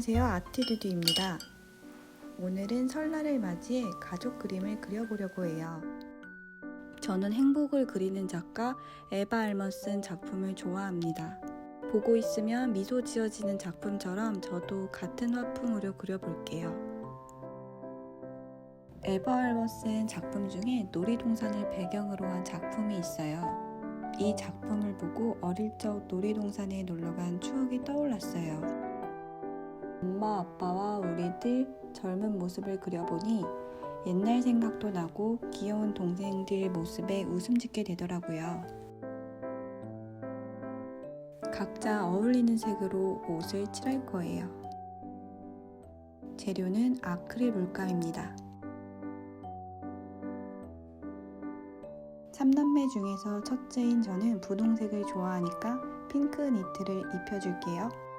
안녕하세요, 아티두두입니다. 오늘은 설날을 맞이해 가족 그림을 그려보려고 해요. 저는 행복을 그리는 작가 에바 알머슨 작품을 좋아합니다. 보고 있으면 미소 지어지는 작품처럼 저도 같은 화풍으로 그려볼게요. 에바 알머슨 작품 중에 놀이동산을 배경으로 한 작품이 있어요. 이 작품을 보고 어릴 적 놀이동산에 놀러간 추억이 떠올랐어요. 엄마 아빠와 우리들 젊은 모습을 그려보니 옛날 생각도 나고 귀여운 동생들 모습에 웃음 짓게 되더라고요. 각자 어울리는 색으로 옷을 칠할 거예요. 재료는 아크릴 물감입니다. 3남매 중에서 첫째인 저는 분홍색을 좋아하니까 핑크 니트를 입혀줄게요.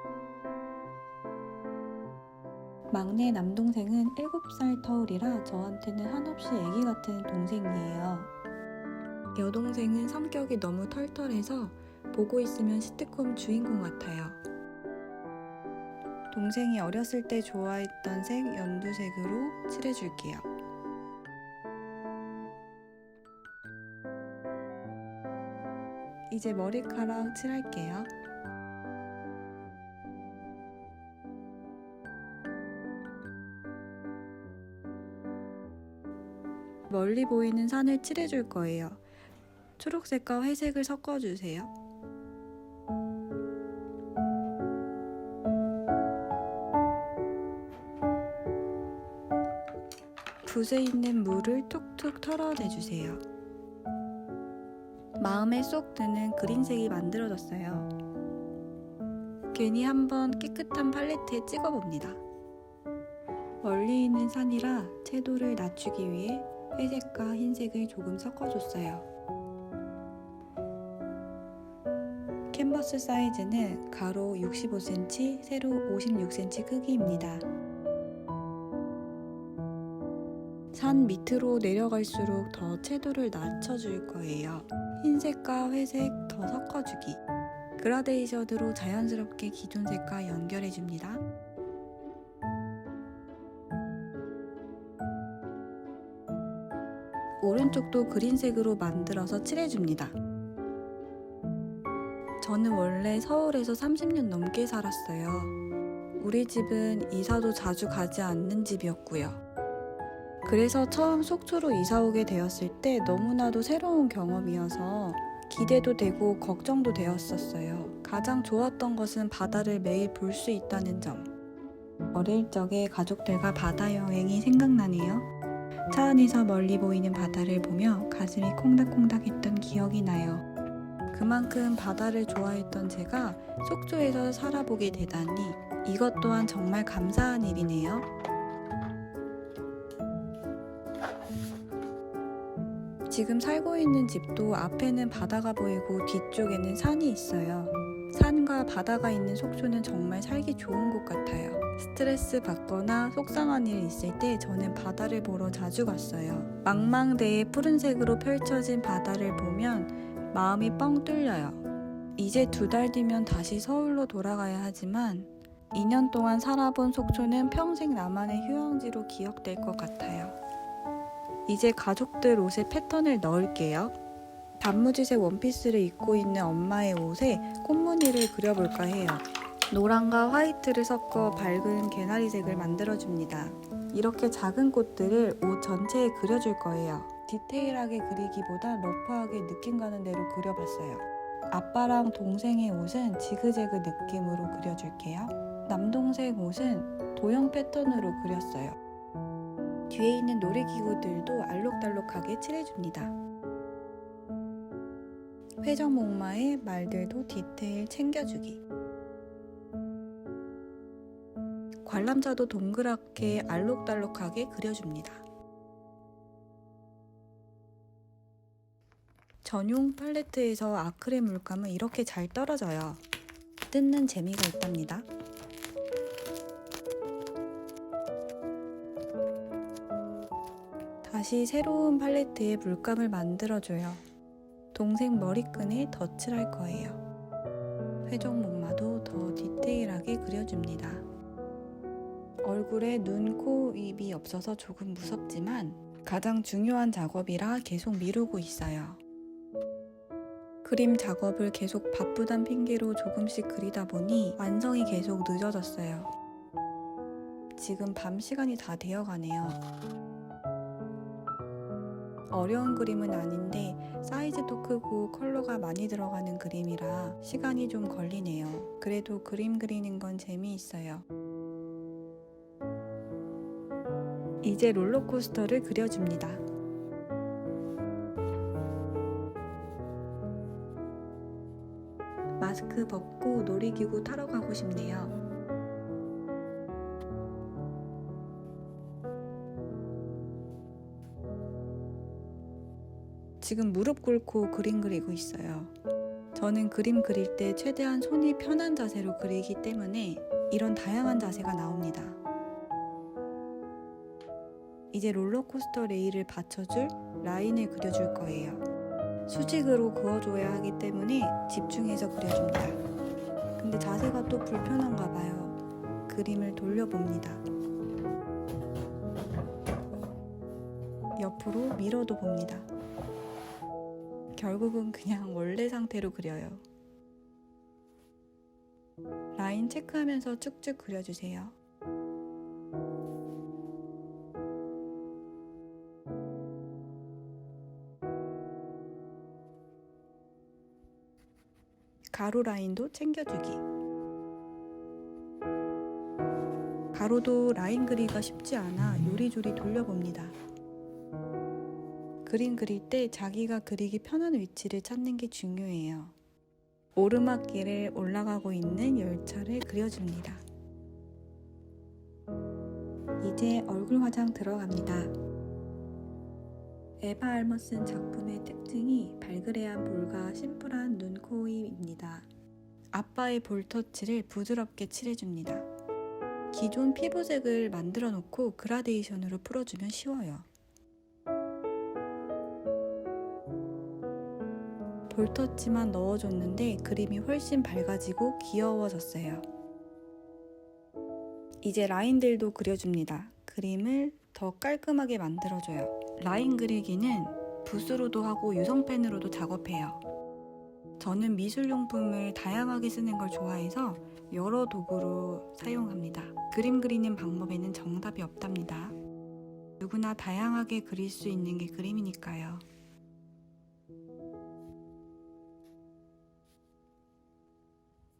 막내 남동생은 7살 터울이라 저한테는 한없이 애기 같은 동생이에요. 여동생은 성격이 너무 털털해서 보고 있으면 시트콤 주인공 같아요. 동생이 어렸을 때 좋아했던 색 연두색으로 칠해줄게요. 이제 머리카락 칠할게요. 멀리 보이는 산을 칠해줄 거예요. 초록색과 회색을 섞어주세요. 붓에 있는 물을 툭툭 털어내주세요. 마음에 쏙 드는 그린색이 만들어졌어요. 괜히 한번 깨끗한 팔레트에 찍어봅니다. 멀리 있는 산이라 채도를 낮추기 위해 회색과 흰색을 조금 섞어줬어요. 캔버스 사이즈는 가로 65cm, 세로 56cm 크기입니다. 산 밑으로 내려갈수록 더 채도를 낮춰줄 거예요. 흰색과 회색 더 섞어주기. 그라데이션으로 자연스럽게 기존 색과 연결해줍니다. 오른쪽도 그린색으로 만들어서 칠해줍니다. 저는 원래 서울에서 30년 넘게 살았어요. 우리 집은 이사도 자주 가지 않는 집이었고요. 그래서 처음 속초로 이사 오게 되었을 때 너무나도 새로운 경험이어서 기대도 되고 걱정도 되었었어요. 가장 좋았던 것은 바다를 매일 볼 수 있다는 점. 어릴 적에 가족들과 바다 여행이 생각나네요. 차 안에서 멀리 보이는 바다를 보며 가슴이 콩닥콩닥했던 기억이 나요. 그만큼 바다를 좋아했던 제가 속초에서 살아보게 되다니 이것 또한 정말 감사한 일이네요. 지금 살고 있는 집도 앞에는 바다가 보이고 뒤쪽에는 산이 있어요. 산과 바다가 있는 속초는 정말 살기 좋은 곳 같아요. 스트레스 받거나 속상한 일 있을 때 저는 바다를 보러 자주 갔어요. 망망대해 푸른색으로 펼쳐진 바다를 보면 마음이 뻥 뚫려요. 이제 2달 뒤면 다시 서울로 돌아가야 하지만 2년 동안 살아본 속초는 평생 나만의 휴양지로 기억될 것 같아요. 이제 가족들 옷에 패턴을 넣을게요. 단무지색 원피스를 입고 있는 엄마의 옷에 꽃무늬를 그려볼까 해요. 노랑과 화이트를 섞어 밝은 개나리색을 만들어줍니다. 이렇게 작은 꽃들을 옷 전체에 그려줄 거예요. 디테일하게 그리기보다 러프하게 느낌 가는 대로 그려봤어요. 아빠랑 동생의 옷은 지그재그 느낌으로 그려줄게요. 남동생 옷은 도형 패턴으로 그렸어요. 뒤에 있는 놀이기구들도 알록달록하게 칠해줍니다. 회전목마의 말들도 디테일 챙겨주기. 관람차도 동그랗게 알록달록하게 그려줍니다. 전용 팔레트에서 아크릴 물감은 이렇게 잘 떨어져요. 뜯는 재미가 있답니다. 다시 새로운 팔레트에 물감을 만들어줘요. 동생 머리끈에 덧칠할 거예요. 회전목마도 더 디테일하게 그려줍니다. 얼굴에 눈, 코, 입이 없어서 조금 무섭지만 가장 중요한 작업이라 계속 미루고 있어요. 그림 작업을 계속 바쁘단 핑계로 조금씩 그리다 보니 완성이 계속 늦어졌어요. 지금 밤 시간이 다 되어가네요. 어려운 그림은 아닌데 사이즈도 크고 컬러가 많이 들어가는 그림이라 시간이 좀 걸리네요. 그래도 그림 그리는 건 재미있어요. 이제 롤러코스터를 그려줍니다. 마스크 벗고 놀이기구 타러 가고 싶네요. 지금 무릎 꿇고 그림 그리고 있어요. 저는 그림 그릴 때 최대한 손이 편한 자세로 그리기 때문에 이런 다양한 자세가 나옵니다. 이제 롤러코스터 레일을 받쳐줄 라인을 그려줄 거예요. 수직으로 그어줘야 하기 때문에 집중해서 그려줍니다. 근데 자세가 또 불편한가 봐요. 그림을 돌려봅니다. 옆으로 밀어도 봅니다. 결국은 그냥 원래 상태로 그려요. 라인 체크하면서 쭉쭉 그려주세요. 가로 라인도 챙겨주기. 가로도 라인 그리기가 쉽지 않아 요리조리 돌려봅니다. 그림 그릴 때 자기가 그리기 편한 위치를 찾는 게 중요해요. 오르막길을 올라가고 있는 열차를 그려줍니다. 이제 얼굴 화장 들어갑니다. 에바 알머슨 작품의 특징이 발그레한 볼과 심플한 눈, 코, 입입니다. 아빠의 볼터치를 부드럽게 칠해줍니다. 기존 피부색을 만들어 놓고 그라데이션으로 풀어주면 쉬워요. 볼터치만 넣어줬는데 그림이 훨씬 밝아지고 귀여워졌어요. 이제 라인들도 그려줍니다. 그림을 더 깔끔하게 만들어줘요. 라인 그리기는 붓으로도 하고 유성펜으로도 작업해요. 저는 미술용품을 다양하게 쓰는 걸 좋아해서 여러 도구로 사용합니다. 그림 그리는 방법에는 정답이 없답니다. 누구나 다양하게 그릴 수 있는 게 그림이니까요.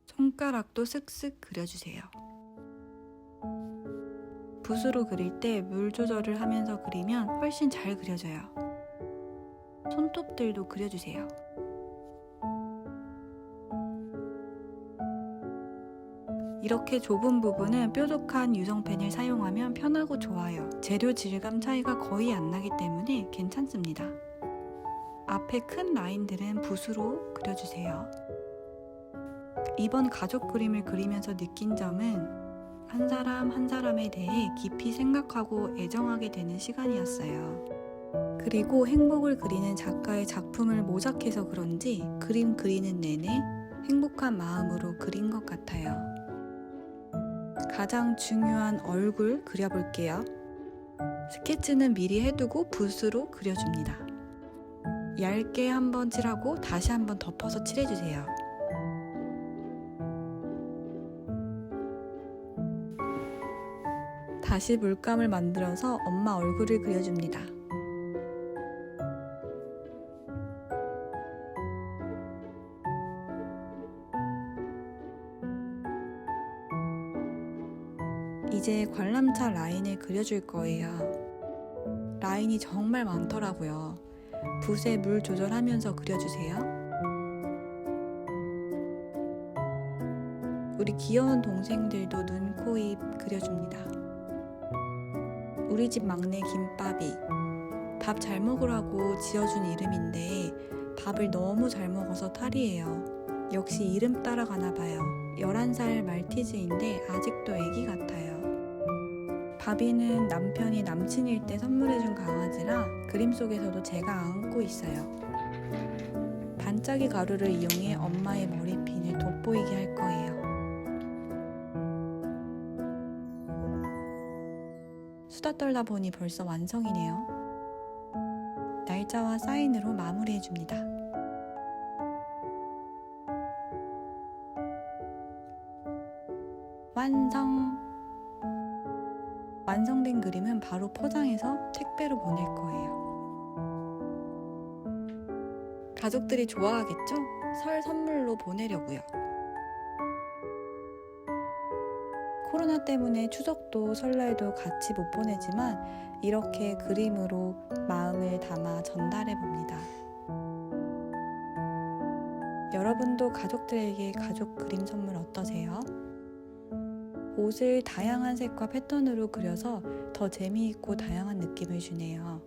손가락도 슥슥 그려주세요. 붓으로 그릴 때 물 조절을 하면서 그리면 훨씬 잘 그려져요. 손톱들도 그려주세요. 이렇게 좁은 부분은 뾰족한 유성펜을 사용하면 편하고 좋아요. 재료 질감 차이가 거의 안 나기 때문에 괜찮습니다. 앞에 큰 라인들은 붓으로 그려주세요. 이번 가족 그림을 그리면서 느낀 점은 한 사람 한 사람에 대해 깊이 생각하고 애정하게 되는 시간이었어요. 그리고 행복을 그리는 작가의 작품을 모작해서 그런지 그림 그리는 내내 행복한 마음으로 그린 것 같아요. 가장 중요한 얼굴 그려볼게요. 스케치는 미리 해두고 붓으로 그려줍니다. 얇게 한번 칠하고 다시 한번 덮어서 칠해주세요. 다시 물감을 만들어서 엄마 얼굴을 그려줍니다. 이제 관람차 라인을 그려줄 거예요. 라인이 정말 많더라고요. 붓에 물 조절하면서 그려주세요. 우리 귀여운 동생들도 눈, 코, 입 그려줍니다. 우리 집 막내 김밥이 밥 잘 먹으라고 지어준 이름인데 밥을 너무 잘 먹어서 탈이에요. 역시 이름 따라가나 봐요. 11살 말티즈인데 아직도 애기 같아요. 바비는 남편이 남친일 때 선물해준 강아지라 그림 속에서도 제가 안고 있어요. 반짝이 가루를 이용해 엄마의 머리핀을 돋보이게 할 거예요. 수다 떨다 보니 벌써 완성이네요. 날짜와 사인으로 마무리해줍니다. 완성! 완성된 그림은 바로 포장해서 택배로 보낼 거예요. 가족들이 좋아하겠죠? 설 선물로 보내려고요. 코로나 때문에 추석도 설날도 같이 못 보내지만 이렇게 그림으로 마음을 담아 전달해 봅니다. 여러분도 가족들에게 가족 그림 선물 어떠세요? 옷을 다양한 색과 패턴으로 그려서 더 재미있고 다양한 느낌을 주네요.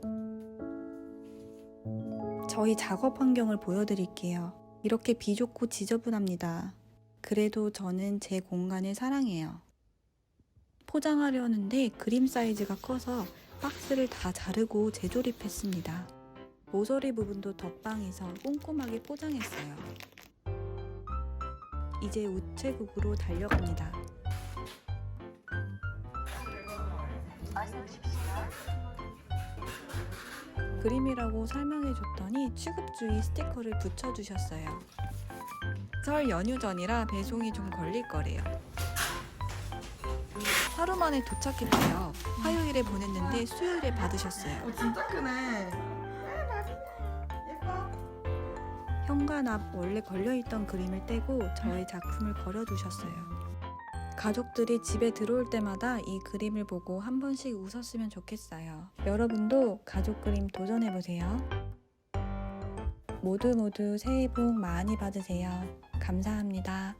저희 작업 환경을 보여드릴게요. 이렇게 비좁고 지저분합니다. 그래도 저는 제 공간을 사랑해요. 포장하려는데 그림 사이즈가 커서 박스를 다 자르고 재조립했습니다. 모서리 부분도 덧방해서 꼼꼼하게 포장했어요. 이제 우체국으로 달려갑니다. 그림이라고 설명해줬더니 취급주의 스티커를 붙여주셨어요. 설 연휴 전이라 배송이 좀 걸릴 거래요. 하루 만에 도착했대요. 화요일에 보냈는데 수요일에 받으셨어요. 진짜 크네. 예뻐. 현관 앞 원래 걸려있던 그림을 떼고 저의 작품을 걸어두셨어요. 가족들이 집에 들어올 때마다 이 그림을 보고 한 번씩 웃었으면 좋겠어요. 여러분도 가족 그림 도전해보세요. 모두 새해 복 많이 받으세요. 감사합니다.